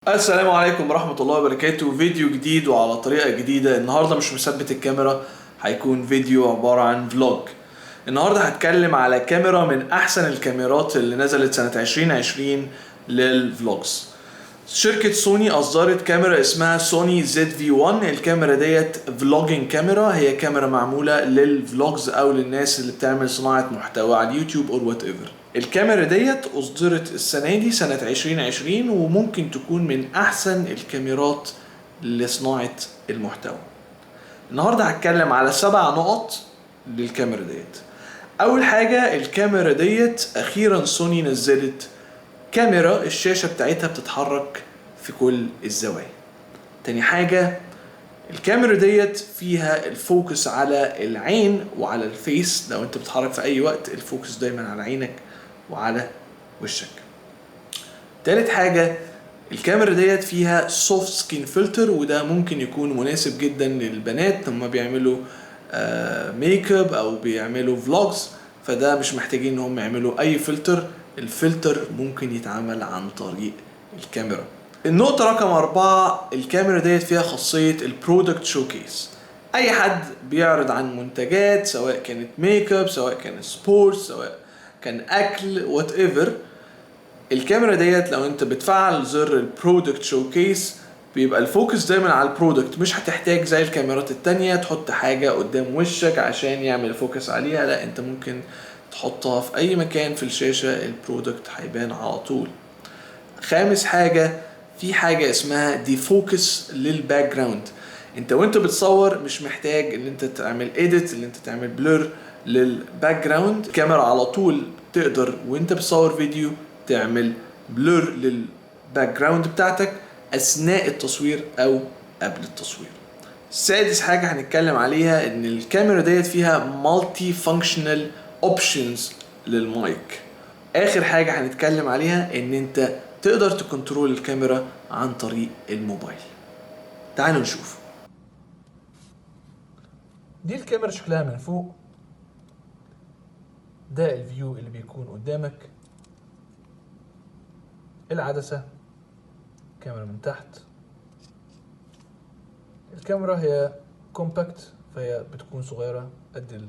السلام عليكم ورحمة الله وبركاته. فيديو جديد وعلى طريقة جديدة. النهاردة مش مثبت الكاميرا، هيكون فيديو عبارة عن فلوج. النهاردة هتكلم على كاميرا من أحسن الكاميرات اللي نزلت سنة 2020 للفلوجز. شركة سوني أصدرت كاميرا اسمها سوني ZV-1. الكاميرا ديت فلوجينج كاميرا، هي كاميرا معمولة للفلوجز أو للناس اللي بتعمل صناعة محتوى على اليوتيوب أو وات ايفر. الكاميرا ديت أصدرت السنة دي سنة 2020 وممكن تكون من أحسن الكاميرات لصناعة المحتوى. النهاردة هتكلم على 7 نقط للكاميرا ديت. أول حاجة، الكاميرا ديت أخيرا سوني نزلت كاميرا الشاشة بتاعتها بتتحرك في كل الزوايا. تاني حاجة، الكاميرا ديت فيها الفوكس على العين وعلى الفيس. لو انت بتتحرك في اي وقت الفوكس دايما على عينك وعلى وشك. تالت حاجة، الكاميرا ديت فيها سوفت سكين فلتر، وده ممكن يكون مناسب جدا للبنات لما بيعملوا ميك اب او بيعملوا فلوجز، فده مش محتاجين ان هم يعملوا اي فلتر. الفلتر ممكن يتعمل عن طريق الكاميرا. النقطة رقم 4، الكاميرا ديت فيها خاصية البرودكت شوكيس. اي حد بيعرض عن منتجات، سواء كانت ميك اب، سواء كان سبورت، سواء كان اكل، وات ايفر، الكاميرا ديت لو انت بتفعل زر البرودكت شوكيس بيبقى الفوكس دايما على البرودكت. مش هتحتاج زي الكاميرات التانية تحط حاجة قدام وشك عشان يعمل فوكس عليها، لا، انت ممكن تحطها في اي مكان في الشاشة، البرودكت هيبان على طول. خامس حاجة، في حاجة اسمها دي فوكس للباك جراوند. انت وانت بتصور مش محتاج ان انت تعمل اديت، ان انت تعمل بلور للباك جراوند. الكاميرا على طول تقدر وانت بتصور فيديو تعمل بلور للباك جراوند بتاعتك اثناء التصوير او قبل التصوير. سادس حاجة هنتكلم عليها ان الكاميرا ديت فيها مالتي فانكشنال اوبشنز للمايك. اخر حاجة هنتكلم عليها ان انت تقدر تكنترول الكاميرا عن طريق الموبايل. تعالوا نشوف. دي الكاميرا شكلها من فوق، ده الفيو اللي بيكون قدامك، العدسة، كاميرا من تحت. الكاميرا هي كومباكت، فهي بتكون صغيرة قد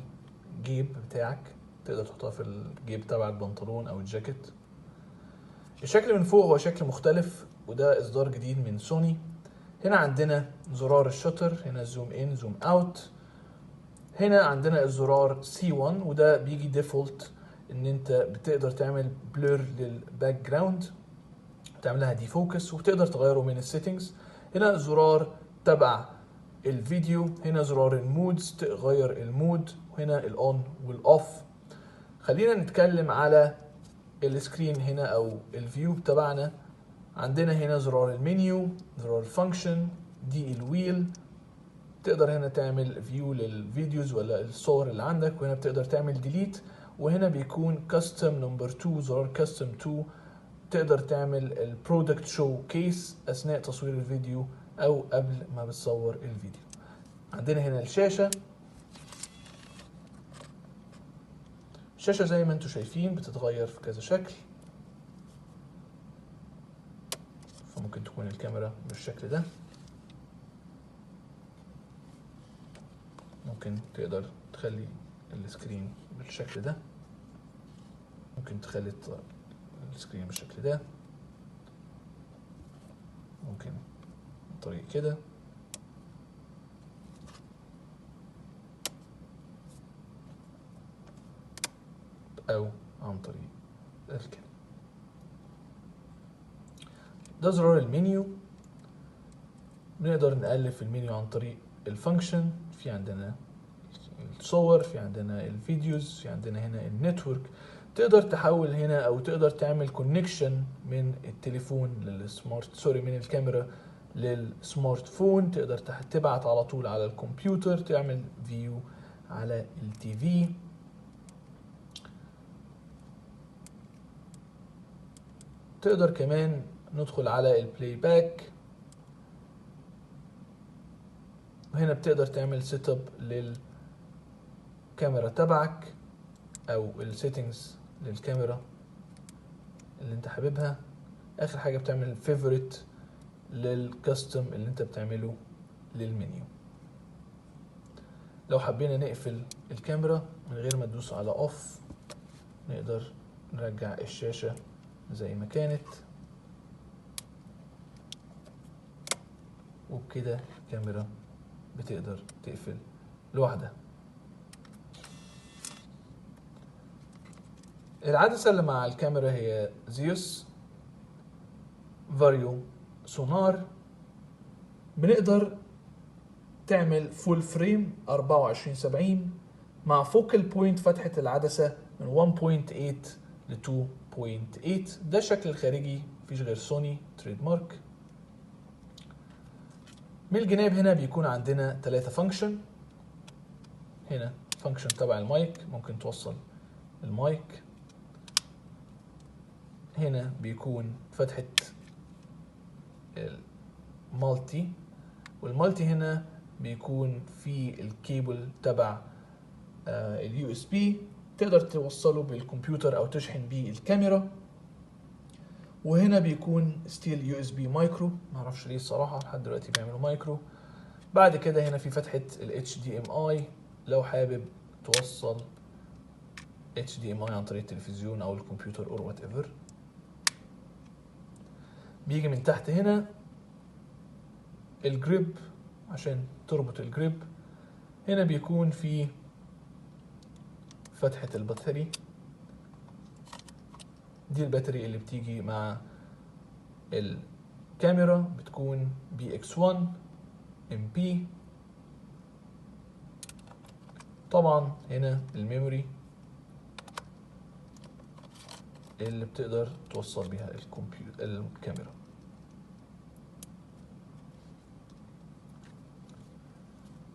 الجيب بتاعك، تقدر تحطها في الجيب تبع البنطلون او الجاكيت. الشكل من فوق هو شكل مختلف، وده اصدار جديد من سوني. هنا عندنا زرار الشوتر، هنا زوم ان زوم اوت. هنا عندنا الزرار C1 وده بيجي ديفولت، ان انت بتقدر تعمل بلور للباك جراوند، تعملها دي فوكس، وتقدر تغيره من السيتنجز. هنا زرار تبع الفيديو، هنا زرار المودز تغير المود، وهنا الاون والاوف. خلينا نتكلم على السكرين هنا او الفيو تبعنا. عندنا هنا زرار المنيو، زرار الفانكشن، دي الويل. تقدر هنا تعمل فيو للفيديوز ولا الصور اللي عندك، وهنا بتقدر تعمل ديليت. وهنا بيكون كاستم نمبر 2، زرار كاستم 2. تقدر تعمل البرودكت شو كيس اثناء تصوير الفيديو او قبل ما بتصور الفيديو. عندنا هنا الشاشة زي ما انتم شايفين بتتغير في كذا شكل. فممكن تكون الكاميرا بالشكل ده، ممكن تقدر تخلي السكرين بالشكل ده، ممكن تخلي السكرين بالشكل ده، ممكن عن طريق كده، او عن طريق كده. ده زرار المنيو، بنقدر نقلب في المنيو عن طريق الفانكشن. في عندنا الصور، في عندنا الفيديوز، في عندنا هنا النتورك. تقدر تحول هنا او تقدر تعمل كونكشن من التليفون من الكاميرا للسمارت فون. تقدر تبعت على طول على الكمبيوتر، تعمل فيو على التي في. تقدر كمان ندخل على البلاي باك، وهنا بتقدر تعمل سيت اب للكاميرا تبعك او السيتنجز للكاميرا اللي انت حاببها. اخر حاجه بتعمل فيفوريت للكاستم اللي انت بتعمله للمنيو. لو حبينا نقفل الكاميرا من غير ما تدوس على اوف، نقدر نرجع الشاشة زي ما كانت، وبكده الكاميرا بتقدر تقفل لوحدها. العدسة اللي مع الكاميرا هي زيوس فاريو سونار. بنقدر تعمل فول فريم 24/70 مع فوكال بوينت فتحة العدسة من 1.8 ل 2.8. ده الشكل الخارجي، مفيش غير سوني تريد مارك. من الجناب هنا بيكون عندنا 3 فانكشن. هنا فانكشن تبع المايك، ممكن توصل المايك. هنا بيكون فتحة المالتي، والمالتي هنا بيكون في الكيبل تبع اليو اس بي، تقدر توصله بالكمبيوتر او تشحن بيه الكاميرا. وهنا بيكون ستيل يو اس بي مايكرو، معرفش ليه الصراحه لحد دلوقتي بيعملوا مايكرو. بعد كده هنا في فتحه الاتش دي ام اي لو حابب توصل اتش دي ام اي عن طريق التلفزيون او الكمبيوتر اور وات ايفر. بيجي من تحت هنا الجريب عشان تربط الجريب. هنا بيكون في فتحة البطاري، دي البطاري اللي بتيجي مع الكاميرا، بتكون BX1 MP. طبعا هنا الميموري اللي بتقدر توصل بيها الكاميرا.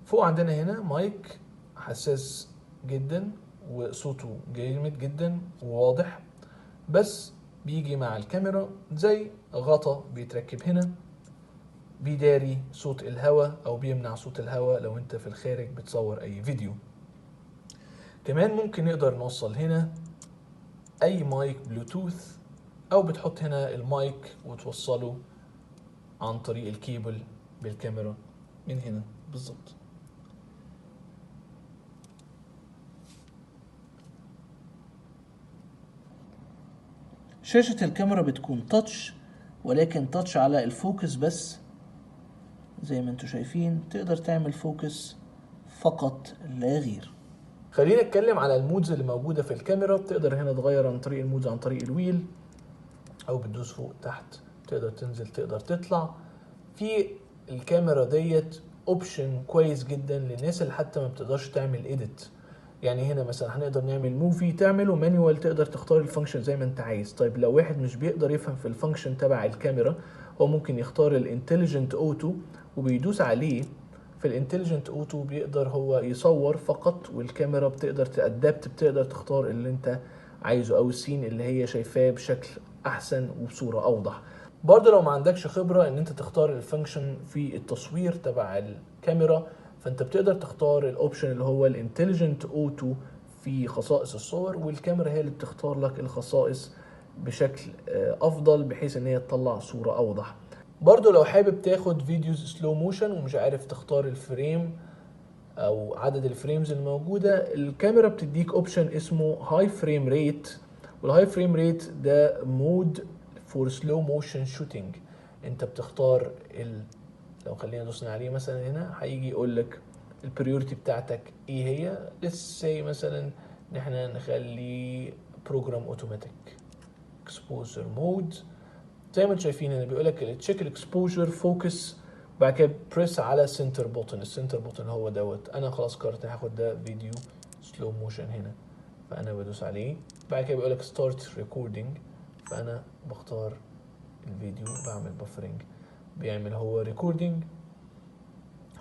فوق عندنا هنا مايك حساس جدا وصوته جامد جدا وواضح، بس بيجي مع الكاميرا زي غطا بيتركب هنا بيداري صوت الهواء او بيمنع صوت الهواء لو انت في الخارج بتصور اي فيديو. كمان ممكن نقدر نوصل هنا اي مايك بلوتوث، او بتحط هنا المايك وتوصله عن طريق الكيبل بالكاميرا من هنا بالظبط. شاشة الكاميرا بتكون تاتش، ولكن تاتش على الفوكس بس. زي ما انتوا شايفين تقدر تعمل فوكس فقط لا غير. خلينا نتكلم على المودز اللي موجودة في الكاميرا. بتقدر هنا تغير عن طريق المودز عن طريق الويل، او بتدوس فوق تحت تقدر تنزل تقدر تطلع. في الكاميرا ديت اوبشن كويس جدا للناس اللي حتى ما بتقدرش تعمل اديت. يعني هنا مثلا هنقدر نعمل موفي تعمله مانيوال، تقدر تختار الفانكشن زي ما انت عايز. طيب لو واحد مش بيقدر يفهم في الفانكشن تبع الكاميرا، هو ممكن يختار الانتليجنت اوتو وبيدوس عليه. في الانتليجنت اوتو بيقدر هو يصور فقط، والكاميرا بتقدر تأدبت، بتقدر تختار اللي انت عايزه او السين اللي هي شايفاه بشكل احسن وبصورة اوضح. برضه لو ما عندكش خبرة ان انت تختار الفانكشن في التصوير تبع الكاميرا، فانت بتقدر تختار الاوبشن اللي هو الانتليجنت اوتو في خصائص الصور، والكاميرا هي اللي بتختار لك الخصائص بشكل افضل بحيث ان هي تطلع صورة اوضح. برضو لو حابب تاخد فيديوز سلو موشن ومش عارف تختار الفريم او عدد الفريمز الموجودة، الكاميرا بتديك اوبشن اسمه هاي فريم ريت. والهاي فريم ريت ده مود فور سلو موشن شوتينج. انت بتختار لو خلينا دوسنا عليه مثلا هنا هيجي يقول لك البريورتي بتاعتك ايه هي. let's say مثلا ان احنا نخلي بروجرام اوتوماتيك اكسبوجر مود. زي ما انتم شايفين هنا بيقول لك تشيك الاكسبوجر فوكس، بعد كده بريس على سنتر بوتن. السنتر بوتن هو دوت. انا خلاص قررت هاخد ده فيديو سلو موشن هنا، فانا بدوس عليه. بعد كده بيقول لك ستارت ريكوردينج، فانا بختار الفيديو، بعمل بفرنج، بيعمل هو ريكوردينج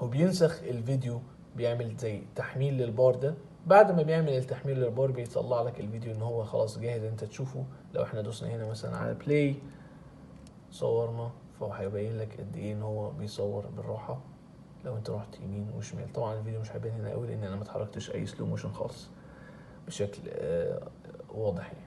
وبينسخ الفيديو، بيعمل زي تحميل للبار ده. بعد ما بيعمل التحميل للبار بيطلع لك الفيديو ان هو خلاص جاهز انت تشوفه. لو احنا دوسنا هنا مثلا على بلاي صورنا، فهو هيبين لك قد ايه ان هو بيصور بالراحه. لو انت رحت يمين وشمال، طبعا الفيديو مش هيبان هنا قوي لان انا ما اتحركتش اي سلو موشن خالص بشكل واضح يعني.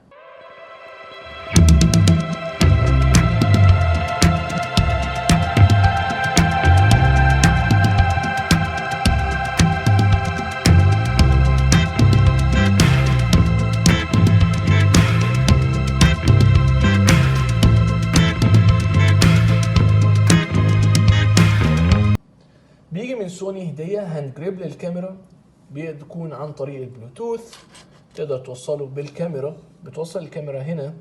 بيجي من سوني هدية هاند جريب للكاميرا، بيكون عن طريق البلوتوث، تقدر توصله بالكاميرا، بتوصل الكاميرا هنا.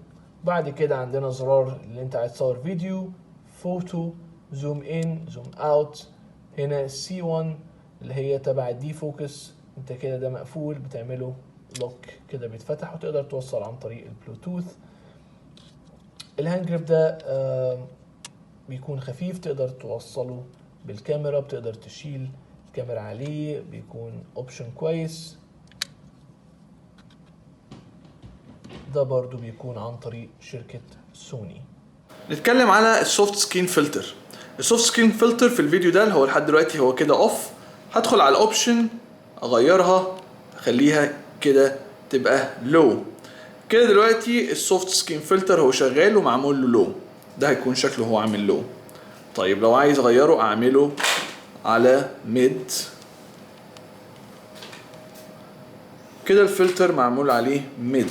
بعد كده عندنا زرار اللي انت عايز تصور فيديو، فوتو، زوم ان، زوم اوت. هنا C1 اللي هي تبع الدي فوكس، انت كده ده مقفول بتعمله لوك كده بيتفتح وتقدر توصل عن طريق البلوتوث. الهاند جريب ده بيكون خفيف، تقدر توصله بالكاميرا، بتقدر تشيل الكاميرا عليه، بيكون اوبشن كويس. ده برضو بيكون عن طريق شركة سوني. نتكلم على السوفت سكرين فلتر. السوفت سكرين فلتر في الفيديو ده اللي هو لحد دلوقتي هو كده اوف. هدخل على الاوبشن اغيرها، اخليها كده تبقى لو. كده دلوقتي السوفت سكرين فلتر هو شغال ومعمول له لو، ده هيكون شكله هو عامل لو. طيب لو عايز اغيره اعمله على ميد، كده الفلتر معمول عليه ميد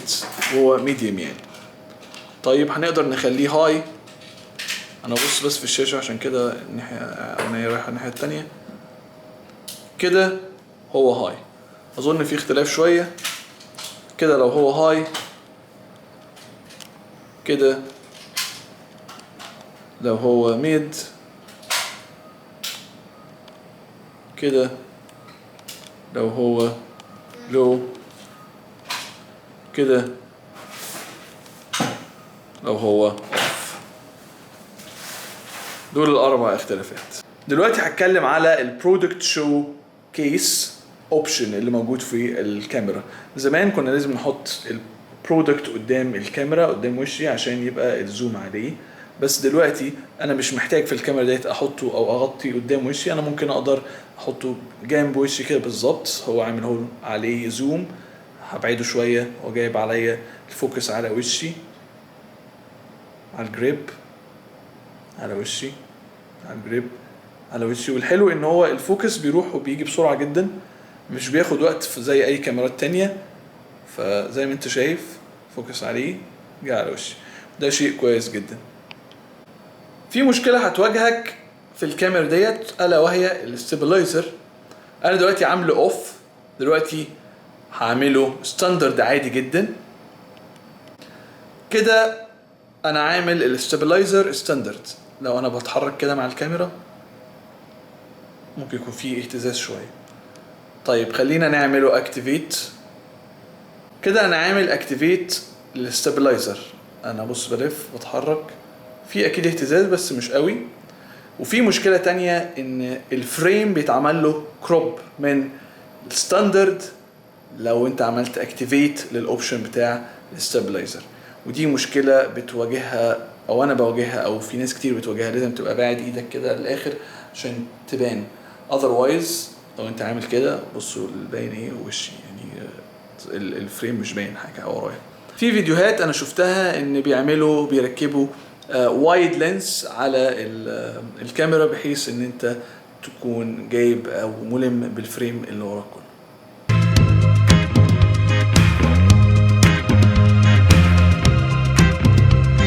وهو ميديوم يعني. طيب هنقدر نخليه هاي. انا بص بس في الشاشة عشان كده الناحية انا رايحة الناحية التانية. كده هو هاي، اظن في اختلاف شوية. كده لو هو هاي، كده لو هو ميد، كده لو هو لو، كده لو هو اوف. دول الاربع اختلافات. دلوقتي هتكلم على البرودكت شو كيس اوبشن اللي موجود في الكاميرا. زمان كنا لازم نحط البرودكت قدام الكاميرا قدام وشي عشان يبقى الزوم عليه، بس دلوقتي انا مش محتاج في الكاميرا ديت احطه او اغطي قدام وشي، انا ممكن اقدر احطه جنب وشي كده بالظبط. هو عامل هو عليه زوم، هبعده شويه وجايب عليا الفوكس على وشي، على الجريب، على وشي، على الجريب، على وشي. والحلو ان هو الفوكس بيروح وبيجي بسرعه جدا، مش بياخد وقت زي اي كاميرات تانية. فزي ما انت شايف فوكس عليه جه على وشي، ده شيء كويس جدا. في مشكله هتواجهك في الكاميرا ديت الا وهي الاستابلايزر. انا دلوقتي عامله اوف، دلوقتي هعمله ستاندرد عادي جدا. كده انا عامل الاستابلايزر ستاندرد. لو انا بتحرك كده مع الكاميرا ممكن يكون فيه اهتزاز شويه. طيب خلينا نعمله اكتيفيت. كده انا عامل اكتيفيت للستابلايزر. انا بص بلف بتحرك، في اكيد اهتزاز بس مش قوي. وفي مشكله تانية ان الفريم بيتعمل له كروب من الستاندرد لو انت عملت اكتيفيت للاوبشن بتاع الستابلايزر، ودي مشكله بتواجهها او انا بواجهها او في ناس كتير بتواجهها. لازم تبقى باعد ايدك كده للاخر عشان تبان، otherwise لو انت عامل كده بصوا باين ايه وشي يعني الفريم مش باين حاجه ورايا. في فيديوهات انا شفتها ان بيركبوا وايد لينس على الكاميرا بحيث ان انت تكون جايب او ملم بالفريم اللي وراك كله.